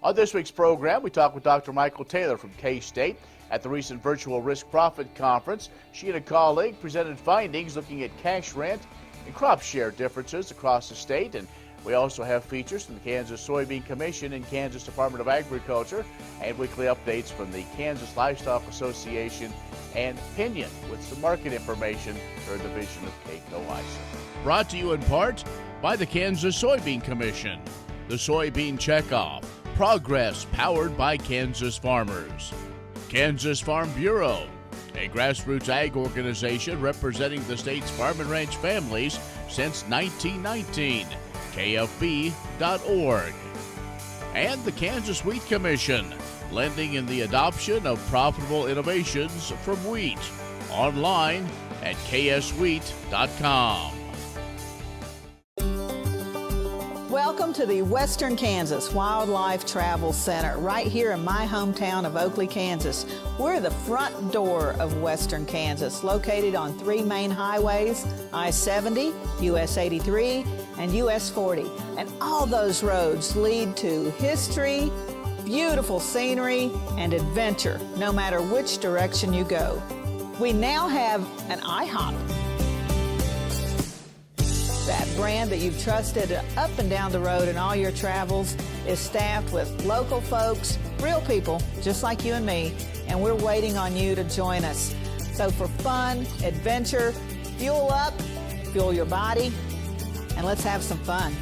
On this week's program, we talk with Dr. Mykel Taylor from K-State. At the recent virtual risk profit conference, she and a colleague presented findings looking at cash rent and crop share differences across the state. And we also have features from the Kansas Soybean Commission and Kansas Department of Agriculture, and weekly updates from the Kansas Livestock Association and Pinion with some market information for a division of KCoe Isom. Brought to you in part by the Kansas Soybean Commission, the Soybean Checkoff, progress powered by Kansas farmers, Kansas Farm Bureau, a grassroots ag organization representing the state's farm and ranch families since 1919, KFB.org, and the Kansas Wheat Commission, lending in the adoption of profitable innovations from wheat, online at kswheat.com. Welcome to the Western Kansas Wildlife Travel Center, right here in my hometown of Oakley, Kansas. We're the front door of Western Kansas, located on 3 main highways, I-70, US 83, and US 40. And all those roads lead to history, beautiful scenery, and adventure, no matter which direction you go. We now have an IHOP. That brand that you've trusted up and down the road in all your travels is staffed with local folks, real people, just like you and me, and we're waiting on you to join us. So for fun, adventure, fuel up, fuel your body, and let's have some fun.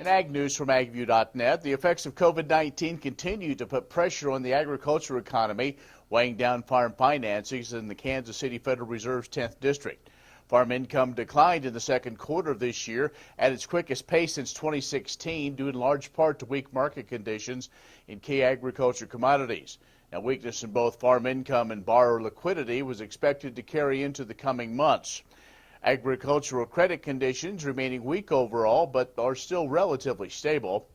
Ag news from agview.net. The effects of COVID-19 continue to put pressure on the agriculture economy, weighing down farm financings in the Kansas City Federal Reserve's 10th District. Farm income declined in the second quarter of this year at its quickest pace since 2016, due in large part to weak market conditions in key agriculture commodities. Now, weakness in both farm income and borrower liquidity was expected to carry into the coming months. Agricultural credit conditions remaining weak overall, but are still relatively stable.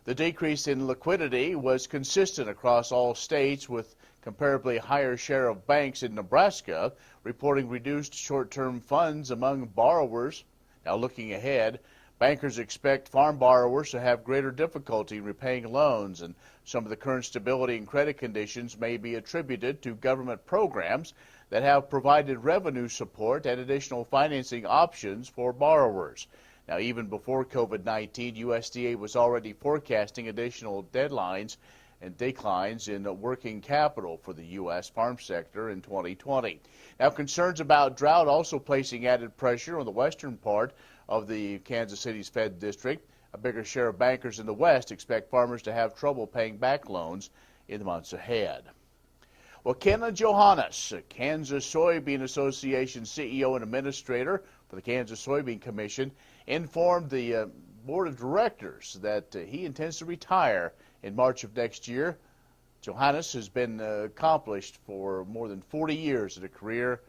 The decrease in liquidity was consistent across all states, with comparably higher share of banks in Nebraska reporting reduced short-term funds among borrowers. Now, looking ahead, bankers expect farm borrowers to have greater difficulty in repaying loans, and some of the current stability in credit conditions may be attributed to government programs that have provided revenue support and additional financing options for borrowers. Now, even before COVID-19, USDA was already forecasting additional deadlines and declines in working capital for the U.S. farm sector in 2020. Now, concerns about drought also placing added pressure on the western part of the Kansas City's Fed District. A bigger share of bankers in the West expect farmers to have trouble paying back loans in the months ahead. Well, Ken Rahjes, Kansas Soybean Association CEO and administrator for the Kansas Soybean Commission, informed the board of directors that he intends to retire in March of next year. Rahjes has been accomplished for more than 40 years in a career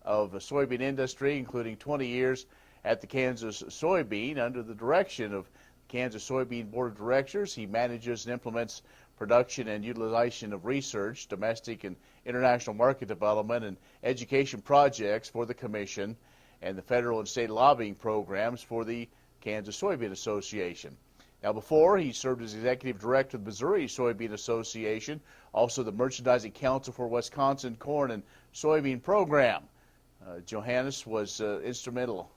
of the soybean industry, including 20 years at the Kansas Soybean. Under the direction of Kansas Soybean Board of Directors, he manages and implements production and utilization of research, domestic and international market development, and education projects for the Commission, and the federal and state lobbying programs for the Kansas Soybean Association. Now, before, he served as executive director of the Missouri Soybean Association, also the Merchandising Council for Wisconsin Corn and Soybean Program. Rahjes was instrumental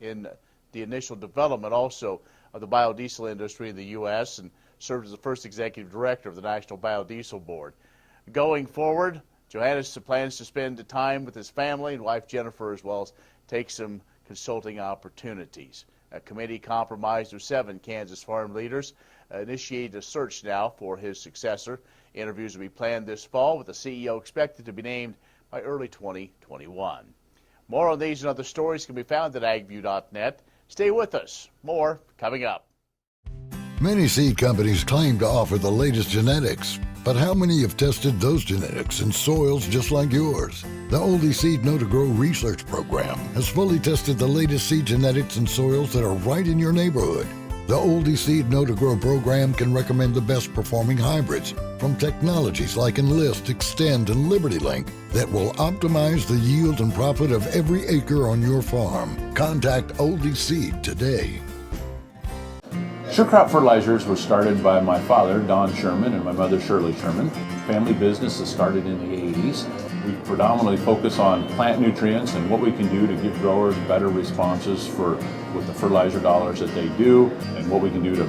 in the initial development also of the biodiesel industry in the U.S. and served as the first executive director of the National Biodiesel Board. Going forward, Rahjes plans to spend time with his family and wife Jennifer, as well as take some consulting opportunities. A committee comprised of 7 Kansas farm leaders initiated a search now for his successor. Interviews will be planned this fall, with the CEO expected to be named by early 2021. More on these and other stories can be found at agview.net. Stay with us. More coming up. Many seed companies claim to offer the latest genetics, but how many have tested those genetics in soils just like yours? The Oldie Seed Know to Grow research program has fully tested the latest seed genetics in soils that are right in your neighborhood. The Oldie Seed Know to Grow program can recommend the best performing hybrids from technologies like Enlist, Extend, and Liberty Link that will optimize the yield and profit of every acre on your farm. Contact Oldie Seed today. Sure Crop Fertilizers was started by my father, Don Sherman, and my mother, Shirley Sherman. Family business that started in the 80s. We predominantly focus on plant nutrients and what we can do to give growers better responses with the fertilizer dollars that they do, and what we can do to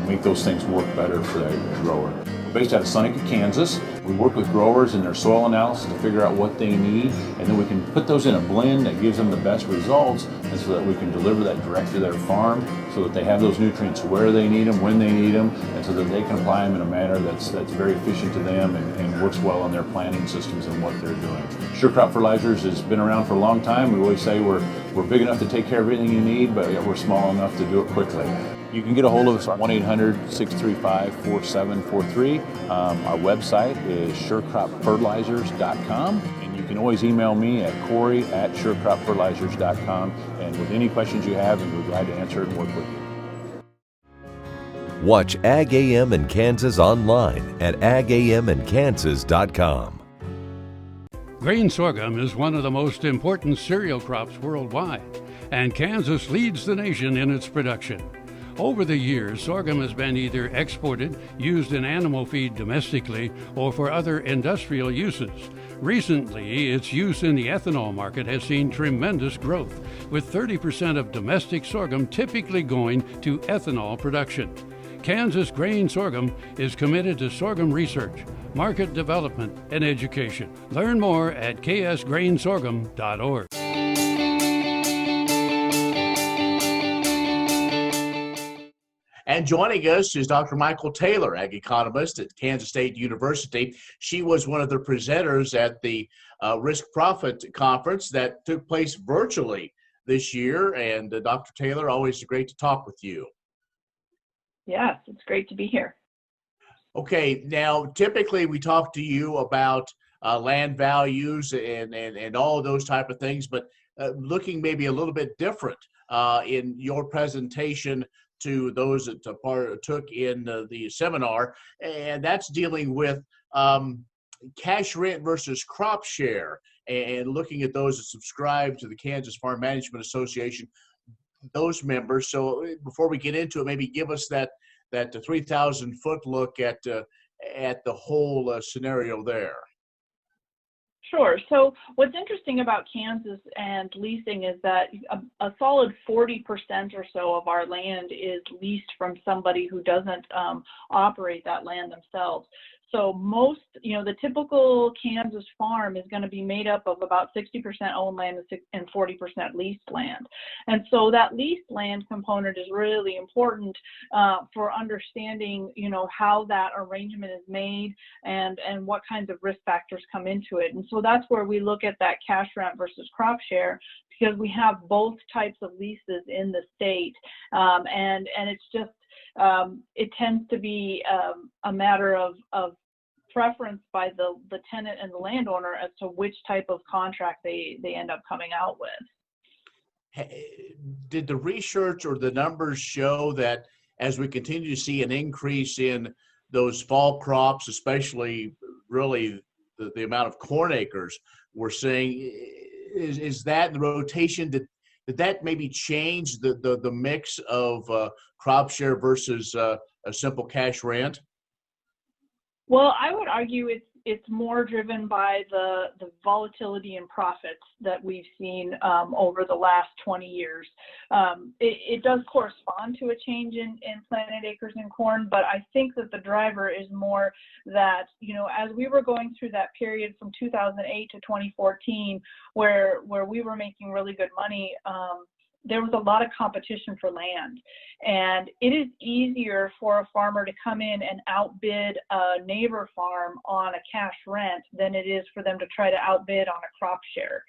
make those things work better for the grower. We're based out of Seneca, Kansas. We work with growers in their soil analysis to figure out what they need, and then we can put those in a blend that gives them the best results, and so that we can deliver that direct to their farm so that they have those nutrients where they need them, when they need them, and so that they can apply them in a manner that's very efficient to them and works well on their planting systems and what they're doing. Sure Crop Fertilizers has been around for a long time. We always say we're big enough to take care of everything you need, but we're small enough to do it quickly. You can get a hold of us at 1-800-635-4743. Our website is surecropfertilizers.com, and you can always email me at Corey@surecropfertilizers.com, and with any questions you have, we'll be glad to answer it and work with you. Watch Ag AM in Kansas online at agaminkansas.com. Grain sorghum is one of the most important cereal crops worldwide, and Kansas leads the nation in its production. Over the years, sorghum has been either exported, used in animal feed domestically, or for other industrial uses. Recently, its use in the ethanol market has seen tremendous growth, with 30% of domestic sorghum typically going to ethanol production. Kansas Grain Sorghum is committed to sorghum research, market development, and education. Learn more at ksgrainsorghum.org. And joining us is Dr. Mykel Taylor, ag economist at Kansas State University. She was one of the presenters at the Risk Profit Conference that took place virtually this year. And Dr. Taylor, always great to talk with you. Yes, it's great to be here. Okay, now typically we talk to you about land values and all of those type of things, but looking maybe a little bit different in your presentation to those that took in the seminar, and that's dealing with cash rent versus crop share, and looking at those that subscribe to the Kansas Farm Management Association, those members. So before we get into it, maybe give us that 3,000-foot look at the whole scenario there. Sure. So what's interesting about Kansas and leasing is that a solid 40% or so of our land is leased from somebody who doesn't operate that land themselves. So most, the typical Kansas farm is going to be made up of about 60% owned land and 40% leased land. And so that leased land component is really important for understanding, how that arrangement is made and what kinds of risk factors come into it. And so that's where we look at that cash rent versus crop share, because we have both types of leases in the state. And it's just, it tends to be a matter of preference by the tenant and the landowner as to which type of contract they end up coming out with. Did the research or the numbers show that as we continue to see an increase in those fall crops, especially really the amount of corn acres we're seeing, is that the rotation, did that maybe change the mix of crop share versus a simple cash rent? Well, I would argue it's more driven by the volatility in profits that we've seen over the last 20 years. It does correspond to a change in planted acres in corn, but I think that the driver is more that, as we were going through that period from 2008 to 2014, where we were making really good money, there was a lot of competition for land, and it is easier for a farmer to come in and outbid a neighbor farm on a cash rent than it is for them to try to outbid on a crop share.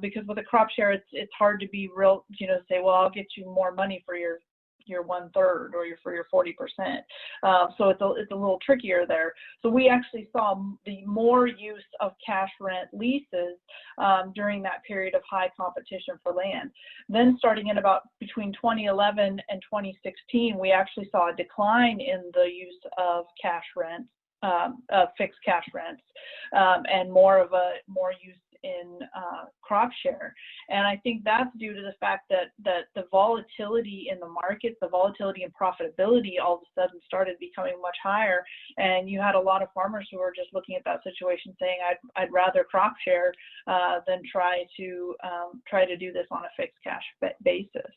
Because with a crop share, it's hard to be real, say, well, I'll get you more money for your your 1/3 or for your 40%. So it's a little trickier there. So we actually saw the more use of cash rent leases during that period of high competition for land. Then starting in about between 2011 and 2016, we actually saw a decline in the use of cash rents, fixed cash rents, and more use in crop share. And I think that's due to the fact that the volatility in the market, the volatility and profitability all of a sudden started becoming much higher. And you had a lot of farmers who were just looking at that situation saying, I'd rather crop share than try to do this on a fixed cash basis.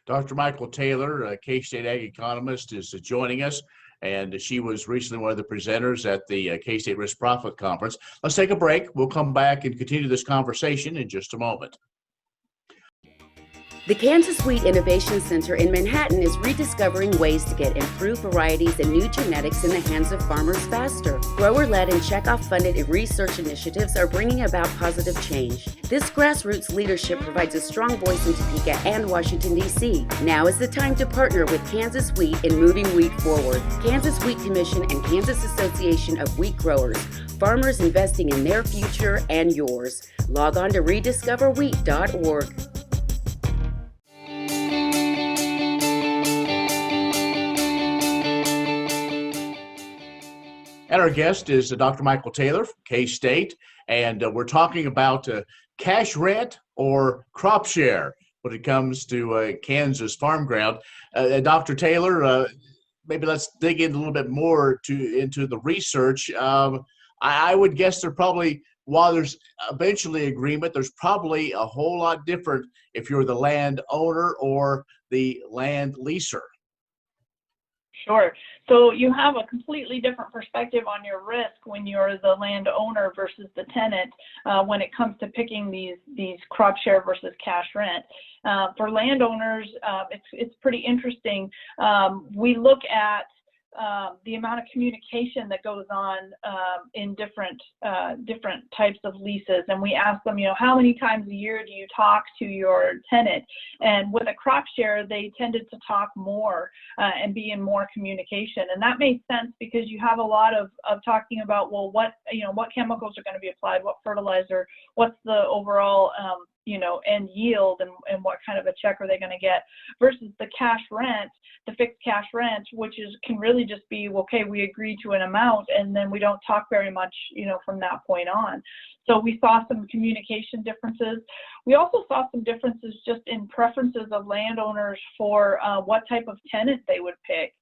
Dr. Mykel Taylor, K-State Ag economist, is joining us. And she was recently one of the presenters at the K-State Risk Profit Conference. Let's take a break. We'll come back and continue this conversation in just a moment. The Kansas Wheat Innovation Center in Manhattan is rediscovering ways to get improved varieties and new genetics in the hands of farmers faster. Grower-led and checkoff-funded research initiatives are bringing about positive change. This grassroots leadership provides a strong voice in Topeka and Washington, D.C. Now is the time to partner with Kansas Wheat in moving wheat forward. Kansas Wheat Commission and Kansas Association of Wheat Growers. Farmers investing in their future and yours. Log on to rediscoverwheat.org. And our guest is Dr. Mykel Taylor from K-State, and we're talking about cash rent or crop share when it comes to Kansas farm ground. Dr. Taylor, maybe let's dig in a little bit more into the research. I would guess there probably, while there's eventually agreement, there's probably a whole lot different if you're the land owner or the land leaser. Sure. So you have a completely different perspective on your risk when you're the landowner versus the tenant when it comes to picking these crop share versus cash rent. For landowners, it's pretty interesting. We look at the amount of communication that goes on in different types of leases, and we ask them, how many times a year do you talk to your tenant? And with a crop share, they tended to talk more and be in more communication, and that made sense because you have a lot of talking about, well, what chemicals are going to be applied, what fertilizer, what's the overall end yield, and what kind of a check are they going to get, versus the cash rent, the fixed cash rent, which can really just be, okay, we agree to an amount and then we don't talk very much, from that point on. So we saw some communication differences. We also saw some differences just in preferences of landowners for what type of tenant they would pick.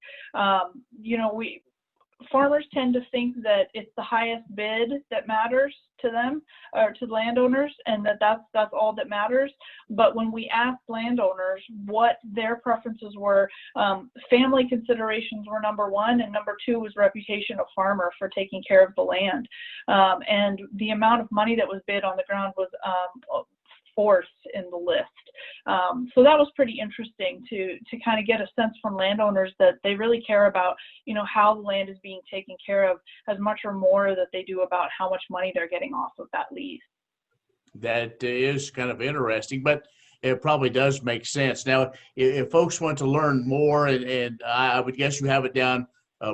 Farmers tend to think that it's the highest bid that matters to them or to landowners, and that's all that matters. But when we asked landowners what their preferences were, family considerations were number one, and number two was reputation of farmer for taking care of the land. And the amount of money that was bid on the ground was fourth in the list. So that was pretty interesting to kind of get a sense from landowners that they really care about, how the land is being taken care of as much or more that they do about how much money they're getting off of that lease. That is kind of interesting, but it probably does make sense. Now, if folks want to learn more, and I would guess you have it down,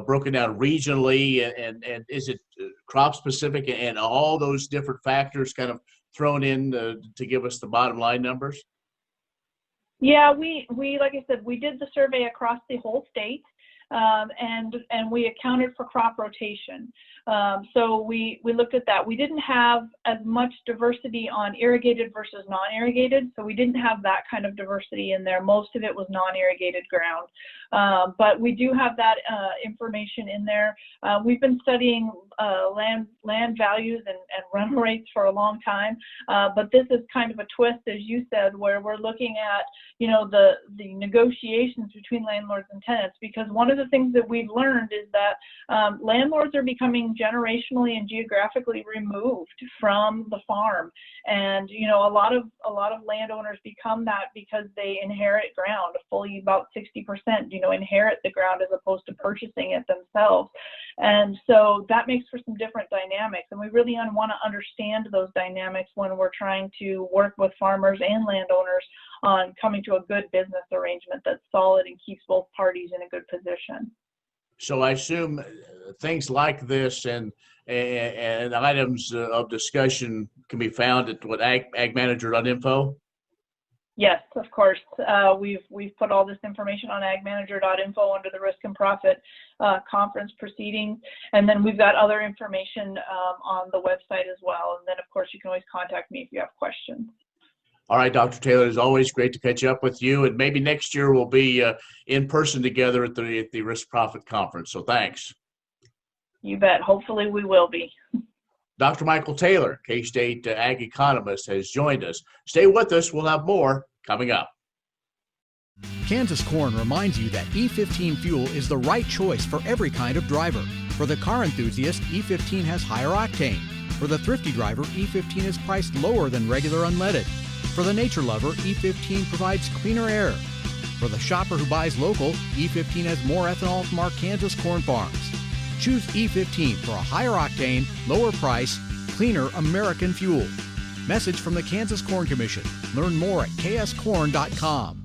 broken down regionally, and is it crop specific and all those different factors kind of thrown in to give us the bottom line numbers? Yeah, we like I said, we did the survey across the whole state, and we accounted for crop rotation. So we looked at that. We didn't have as much diversity on irrigated versus non-irrigated, so we didn't have that kind of diversity in there. Most of it was non-irrigated ground, but we do have that information in there. We've been studying land values and rental rates for a long time, but this is kind of a twist, as you said, where we're looking at the negotiations between landlords and tenants, because one of the things that we've learned is that landlords are becoming generationally and geographically removed from the farm, and a lot a lot of landowners become that because they inherit ground. Fully about 60%, inherit the ground as opposed to purchasing it themselves. And so that makes for some different dynamics. And we really want to understand those dynamics when we're trying to work with farmers and landowners on coming to a good business arrangement that's solid and keeps both parties in a good position. So I assume things like this and items of discussion can be found at what agmanager.info? Yes, of course. We've put all this information on agmanager.info under the Risk and Profit conference proceedings, and then we've got other information on the website as well. And then, of course, you can always contact me if you have questions. All right, Dr. Taylor, it's always great to catch up with you, and maybe next year we'll be in person together at the Risk Profit Conference. So thanks. You bet. Hopefully we will be. Dr. Mykel Taylor, K-State ag economist, has joined us. Stay with us. We'll have more coming up. Kansas Corn reminds you that E15 fuel is the right choice for every kind of driver. For the car enthusiast, E15 has higher octane. For the thrifty driver, E15 is priced lower than regular unleaded. For the nature lover, E15 provides cleaner air. For the shopper who buys local, E15 has more ethanol from our Kansas corn farms. Choose E15 for a higher octane, lower price, cleaner American fuel. Message from the Kansas Corn Commission. Learn more at kscorn.com.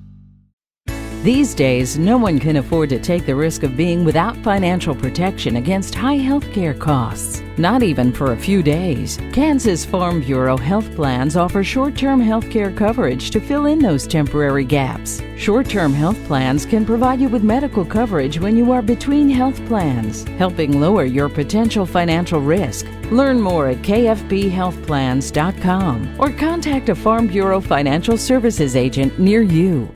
These days, no one can afford to take the risk of being without financial protection against high health care costs, not even for a few days. Kansas Farm Bureau health plans offer short-term health care coverage to fill in those temporary gaps. Short-term health plans can provide you with medical coverage when you are between health plans, helping lower your potential financial risk. Learn more at kfbhealthplans.com or contact a Farm Bureau financial services agent near you.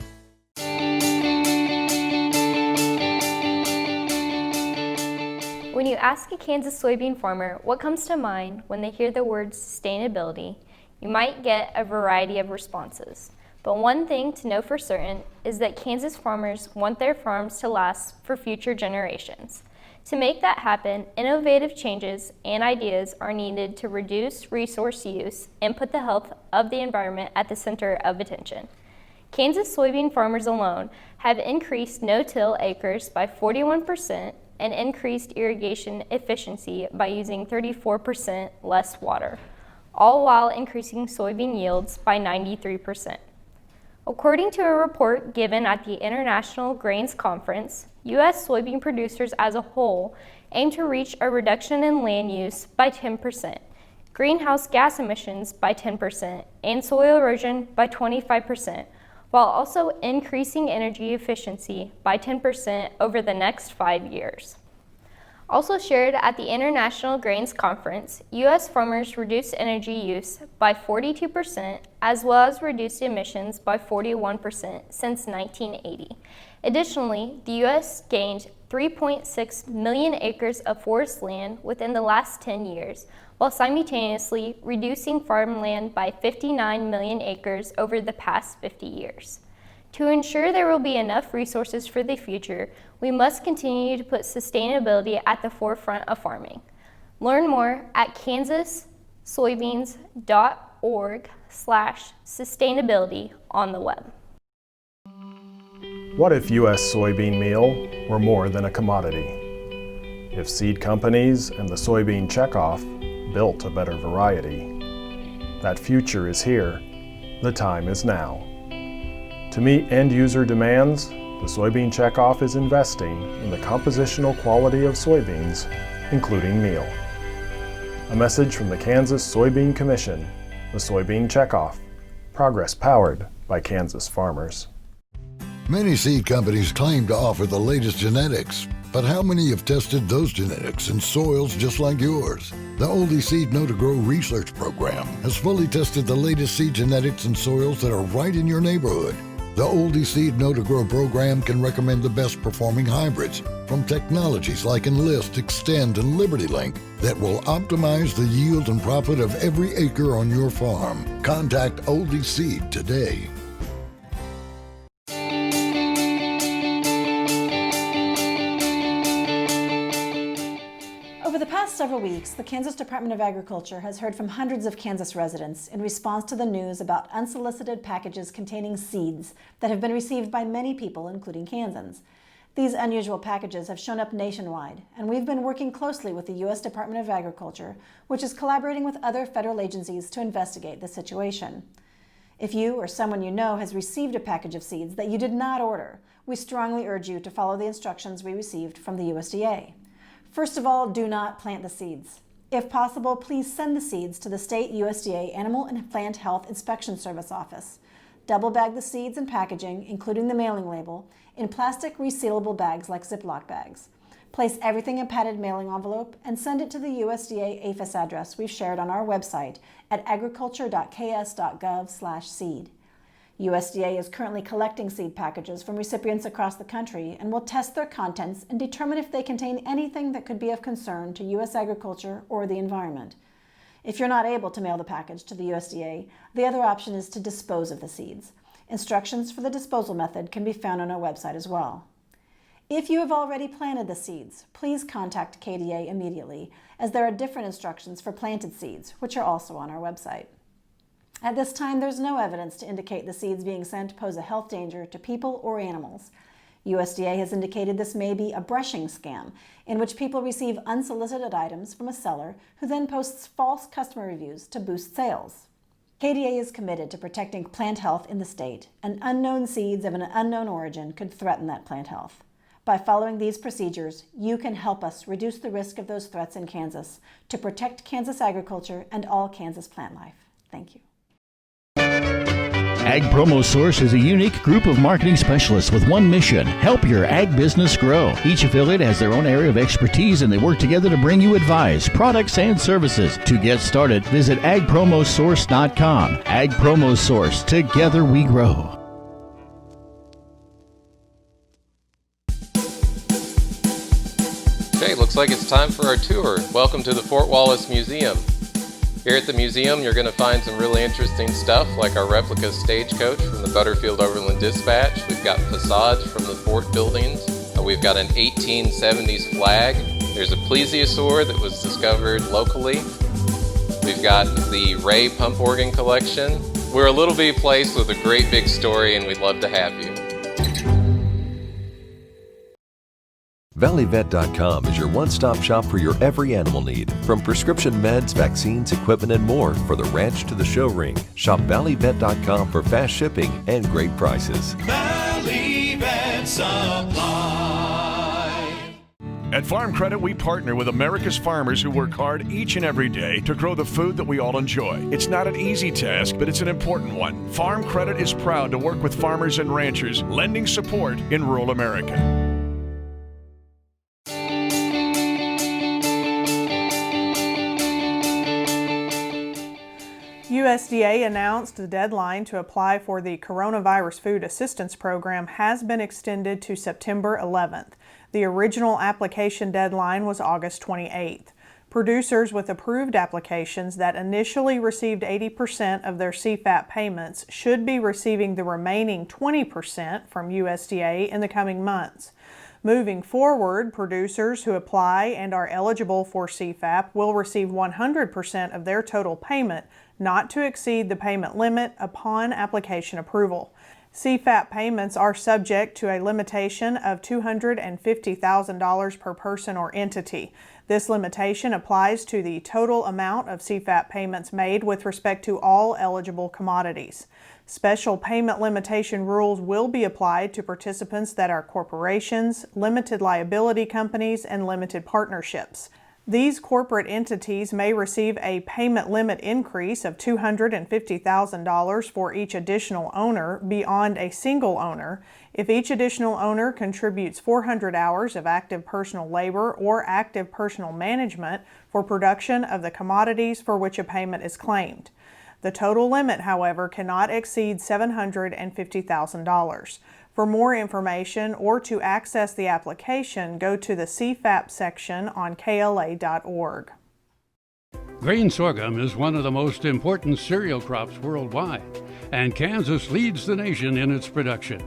When you ask a Kansas soybean farmer what comes to mind when they hear the word sustainability, you might get a variety of responses. But one thing to know for certain is that Kansas farmers want their farms to last for future generations. To make that happen, innovative changes and ideas are needed to reduce resource use and put the health of the environment at the center of attention. Kansas soybean farmers alone have increased no-till acres by 41%, and increased irrigation efficiency by using 34% less water, all while increasing soybean yields by 93%. According to a report given at the International Grains Conference, U.S. soybean producers as a whole aim to reach a reduction in land use by 10%, greenhouse gas emissions by 10%, and soil erosion by 25%, while also increasing energy efficiency by 10% over the next 5 years. Also shared at the International Grains Conference, U.S. farmers reduced energy use by 42%, as well as reduced emissions by 41% since 1980. Additionally, the U.S. gained 3.6 million acres of forest land within the last 10 years, while simultaneously reducing farmland by 59 million acres over the past 50 years. To ensure there will be enough resources for the future, we must continue to put sustainability at the forefront of farming. Learn more at kansassoybeans.org/sustainability on the web. What if U.S. soybean meal were more than a commodity? If seed companies and the soybean checkoff built a better variety? That future is here. The time is now. To meet end-user demands, the soybean checkoff is investing in the compositional quality of soybeans, including meal. A message from the Kansas Soybean Commission, the Soybean Checkoff. Progress powered by Kansas farmers. Many seed companies claim to offer the latest genetics, but how many have tested those genetics in soils just like yours? The Oldie Seed Know to Grow research program has fully tested the latest seed genetics in soils that are right in your neighborhood. The Oldie Seed Know to Grow program can recommend the best performing hybrids from technologies like Enlist, Extend, and LibertyLink that will optimize the yield and profit of every acre on your farm. Contact Oldie Seed today. Over the past several several weeks, the Kansas Department of Agriculture has heard from hundreds of Kansas residents in response to the news about unsolicited packages containing seeds that have been received by many people, including Kansans. These unusual packages have shown up nationwide, and we've been working closely with the U.S. Department of Agriculture, which is collaborating with other federal agencies to investigate the situation. If you or someone you know has received a package of seeds that you did not order, we strongly urge you to follow the instructions we received from the USDA. First of all, do not plant the seeds. If possible, please send the seeds to the state USDA Animal and Plant Health Inspection Service office. Double bag the seeds and packaging, including the mailing label, in plastic resealable bags like Ziploc bags. Place everything in a padded mailing envelope and send it to the USDA APHIS address we've shared on our website at agriculture.ks.gov/seed. USDA is currently collecting seed packages from recipients across the country and will test their contents and determine if they contain anything that could be of concern to U.S. agriculture or the environment. If you're not able to mail the package to the USDA, the other option is to dispose of the seeds. Instructions for the disposal method can be found on our website as well. If you have already planted the seeds, please contact KDA immediately, as there are different instructions for planted seeds, which are also on our website. At this time, there's no evidence to indicate the seeds being sent pose a health danger to people or animals. USDA has indicated this may be a brushing scam, in which people receive unsolicited items from a seller who then posts false customer reviews to boost sales. KDA is committed to protecting plant health in the state, and unknown seeds of an unknown origin could threaten that plant health. By following these procedures, you can help us reduce the risk of those threats in Kansas to protect Kansas agriculture and all Kansas plant life. Thank you. Ag Promo Source is a unique group of marketing specialists with one mission: help your ag business grow. Each affiliate has their own area of expertise, and they work together to bring you advice, products, and services. To get started, visit agpromosource.com. Ag Promo Source. Together we grow. Okay, looks like it's time for our tour. Welcome to the Fort Wallace Museum. Here at the museum, you're going to find some really interesting stuff, like our replica stagecoach from the Butterfield Overland Dispatch. We've got facades from the fort buildings. We've got an 1870s flag. There's a plesiosaur that was discovered locally. We've got the Ray pump organ collection. We're a little bitty place with a great big story, and we'd love to have you. ValleyVet.com is your one-stop shop for your every animal need. From prescription meds, vaccines, equipment, and more for the ranch to the show ring. Shop ValleyVet.com for fast shipping and great prices. Valley Vet Supply. At Farm Credit, we partner with America's farmers who work hard each and every day to grow the food that we all enjoy. It's not an easy task, but it's an important one. Farm Credit is proud to work with farmers and ranchers, lending support in rural America. USDA announced the deadline to apply for the Coronavirus Food Assistance Program has been extended to September 11th. The original application deadline was August 28th. Producers with approved applications that initially received 80% of their CFAP payments should be receiving the remaining 20% from USDA in the coming months. Moving forward, producers who apply and are eligible for CFAP will receive 100% of their total payment, not to exceed the payment limit upon application approval. CFAP payments are subject to a limitation of $250,000 per person or entity. This limitation applies to the total amount of CFAP payments made with respect to all eligible commodities. Special payment limitation rules will be applied to participants that are corporations, limited liability companies, and limited partnerships. These corporate entities may receive a payment limit increase of $250,000 for each additional owner beyond a single owner if each additional owner contributes 400 hours of active personal labor or active personal management for production of the commodities for which a payment is claimed. The total limit, however, cannot exceed $750,000. For more information or to access the application, go to the CFAP section on KLA.org. Grain sorghum is one of the most important cereal crops worldwide, and Kansas leads the nation in its production.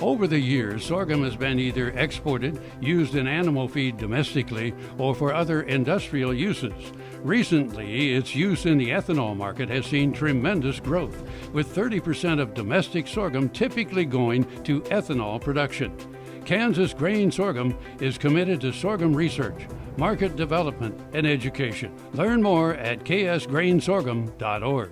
Over the years, sorghum has been either exported, used in animal feed domestically, or for other industrial uses. Recently, its use in the ethanol market has seen tremendous growth, with 30% of domestic sorghum typically going to ethanol production. Kansas Grain Sorghum is committed to sorghum research, market development, and education. Learn more at ksgrainsorghum.org.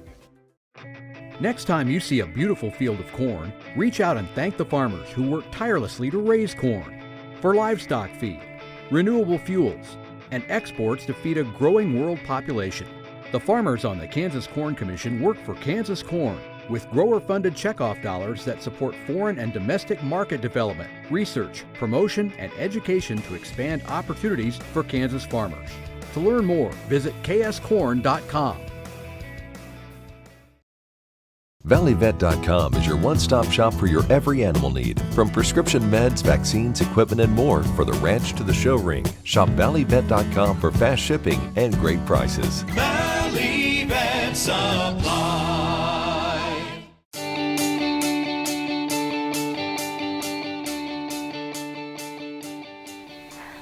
Next time you see a beautiful field of corn, reach out and thank the farmers who work tirelessly to raise corn for livestock feed, renewable fuels, and exports to feed a growing world population. The farmers on the Kansas Corn Commission work for Kansas Corn with grower-funded checkoff dollars that support foreign and domestic market development, research, promotion, and education to expand opportunities for Kansas farmers. To learn more, visit kscorn.com. ValleyVet.com is your one-stop shop for your every animal need, from prescription meds, vaccines, equipment, and more for the ranch to the show ring. Shop ValleyVet.com for fast shipping and great prices. Valley Vet Supply.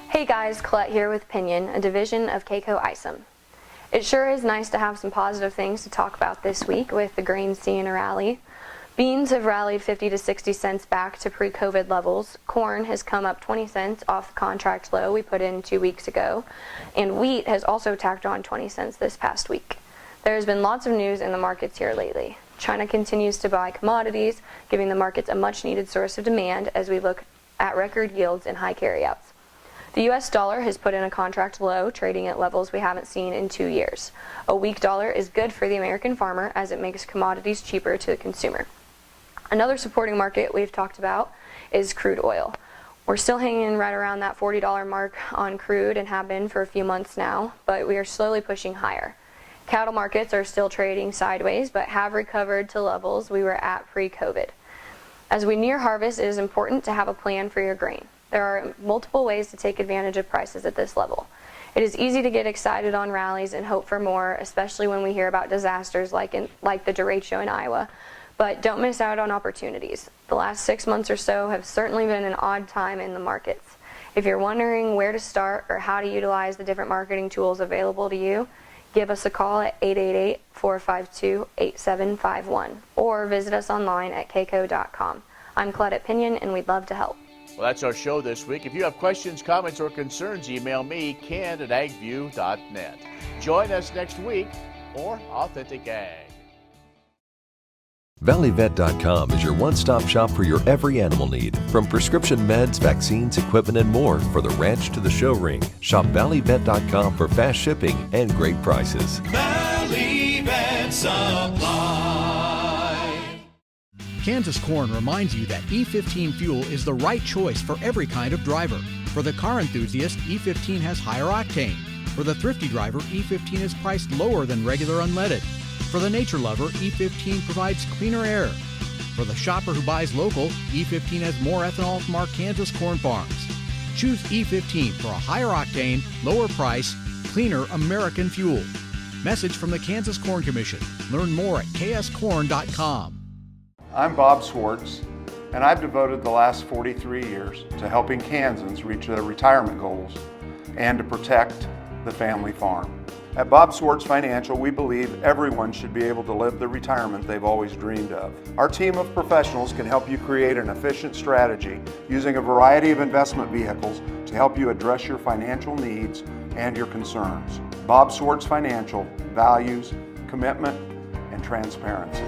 Hey guys, Colette here with Pinion, a division of KCoe Isom. It sure is nice to have some positive things to talk about this week with the grains seeing a rally. Beans have rallied 50 to 60 cents back to pre-COVID levels. Corn has come up 20 cents off the contract low we put in 2 weeks ago. And wheat has also tacked on 20 cents this past week. There has been lots of news in the markets here lately. China continues to buy commodities, giving the markets a much needed source of demand as we look at record yields and high carryouts. The U.S. dollar has put in a contract low, trading at levels we haven't seen in 2 years. A weak dollar is good for the American farmer as it makes commodities cheaper to the consumer. Another supporting market we've talked about is crude oil. We're still hanging right around that $40 mark on crude and have been for a few months now, but we are slowly pushing higher. Cattle markets are still trading sideways, but have recovered to levels we were at pre-COVID. As we near harvest, it is important to have a plan for your grain. There are multiple ways to take advantage of prices at this level. It is easy to get excited on rallies and hope for more, especially when we hear about disasters like the derecho in Iowa, but don't miss out on opportunities. The last 6 months or so have certainly been an odd time in the markets. If you're wondering where to start or how to utilize the different marketing tools available to you, give us a call at 888-452-8751 or visit us online at KCoe.com. I'm Colette at Pinion, and we'd love to help. Well, that's our show this week. If you have questions, comments, or concerns, email me, ken@agview.net. Join us next week for Authentic Ag. ValleyVet.com is your one-stop shop for your every animal need, from prescription meds, vaccines, equipment, and more for the ranch to the show ring. Shop ValleyVet.com for fast shipping and great prices. Valley Vet Supply. Kansas Corn reminds you that E15 fuel is the right choice for every kind of driver. For the car enthusiast, E15 has higher octane. For the thrifty driver, E15 is priced lower than regular unleaded. For the nature lover, E15 provides cleaner air. For the shopper who buys local, E15 has more ethanol from our Kansas corn farms. Choose E15 for a higher octane, lower price, cleaner American fuel. Message from the Kansas Corn Commission. Learn more at kscorn.com. I'm Bob Swartz, and I've devoted the last 43 years to helping Kansans reach their retirement goals and to protect the family farm. At Bob Swartz Financial, we believe everyone should be able to live the retirement they've always dreamed of. Our team of professionals can help you create an efficient strategy using a variety of investment vehicles to help you address your financial needs and your concerns. Bob Swartz Financial values commitment and transparency.